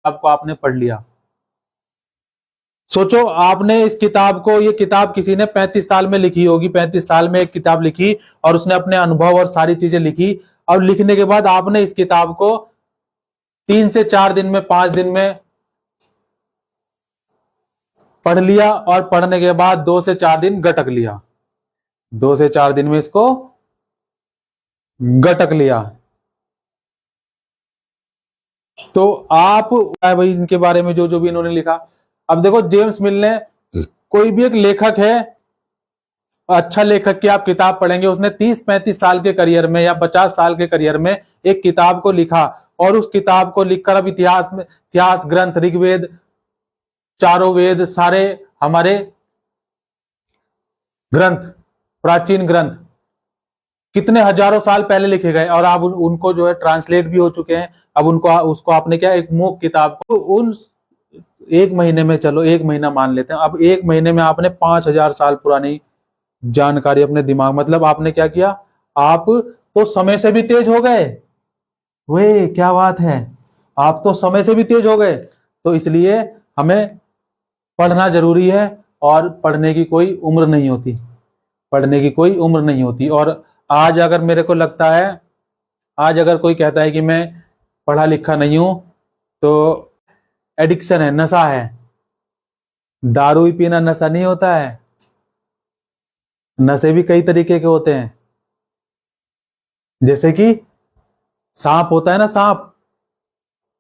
आपको आपने पढ़ लिया। सोचो आपने इस किताब को, ये किताब किसी ने 35 साल में लिखी होगी, 35 साल में एक किताब लिखी और उसने अपने अनुभव और सारी चीजें लिखी, और लिखने के बाद आपने इस किताब को 3 से 4 दिन में, 5 दिन में पढ़ लिया, और पढ़ने के बाद 2 से 4 दिन गटक लिया, 2 से 4 दिन में इसको गटक लिया। तो आप भाई इनके बारे में जो जो भी इन्होंने लिखा। अब देखो जेम्स मिल ने, कोई भी एक लेखक है, अच्छा लेखक की आप किताब पढ़ेंगे, उसने 30-35 साल के करियर में या 50 साल के करियर में एक किताब को लिखा, और उस किताब को लिखकर अब इतिहास ग्रंथ, ऋग्वेद, चारों वेद, सारे हमारे ग्रंथ, प्राचीन ग्रंथ कितने हजारों साल पहले लिखे गए, और अब उनको जो है ट्रांसलेट भी हो चुके हैं। अब उनको उसको आपने क्या, एक मूक किताब को उन 1 महीने में, चलो 1 महीना मान लेते हैं, अब 1 महीने में आपने 5000 साल पुरानी जानकारी अपने दिमाग, मतलब आपने क्या किया, आप तो समय से भी तेज हो गए। वे क्या बात है, आप तो समय से भी तेज हो गए। तो इसलिए हमें पढ़ना जरूरी है, और पढ़ने की कोई उम्र नहीं होती, पढ़ने की कोई उम्र नहीं होती। और आज अगर मेरे को लगता है, आज अगर कोई कहता है कि मैं पढ़ा लिखा नहीं हूं, तो एडिक्शन है, नशा है। दारू ही पीना नशा नहीं होता है, नशे भी कई तरीके के होते हैं। जैसे कि सांप होता है ना, सांप,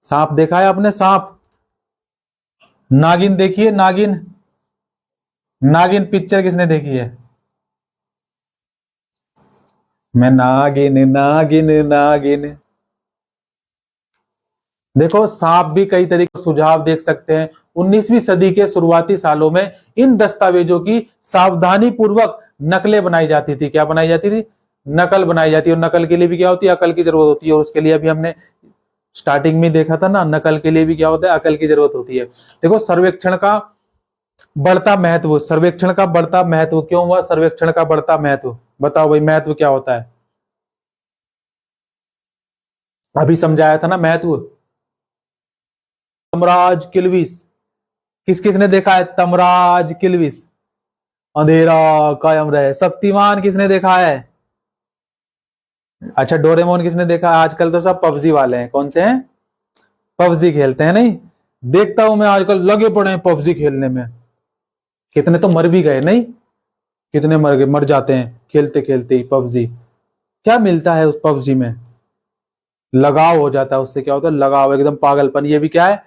सांप देखा है आपने, सांप, नागिन देखी है, नागिन, नागिन पिक्चर किसने देखी है? मैं नागिन नागिन नागिन। देखो सांप भी कई तरीके सुझाव देख सकते हैं। 19वीं सदी के शुरुआती सालों में इन दस्तावेजों की सावधानी पूर्वक नकलें बनाई जाती थी। क्या बनाई जाती थी? नकल बनाई जाती है। और नकल के लिए भी क्या होती है? अकल की जरूरत होती है। और उसके लिए अभी हमने स्टार्टिंग में देखा था ना, नकल के लिए भी क्या होता है? अकल की जरूरत होती है। देखो सर्वेक्षण का बढ़ता महत्व, सर्वेक्षण का बढ़ता महत्व क्यों हुआ? सर्वेक्षण का बढ़ता महत्व बताओ भाई, महत्व क्या होता है? अभी समझाया था ना महत्व। तमराज किल्विस, किस किसने देखा है? तमराज किल्विस। अंधेरा कायम रहे। शक्तिमान किसने देखा है? अच्छा डोरेमोन किसने देखा है? आजकल तो सब पबजी वाले हैं। कौन से हैं? पबजी खेलते हैं। नहीं देखता हूं मैं, आजकल लगे पड़े हैं पबजी खेलने में। कितने तो मर भी गए, नहीं कितने मर गए, मर जाते हैं खेलते खेलते ही पबजी। क्या मिलता है उस पबजी में? लगाव हो जाता है उससे। क्या होता है? लगाव, एकदम पागलपन। ये भी क्या है?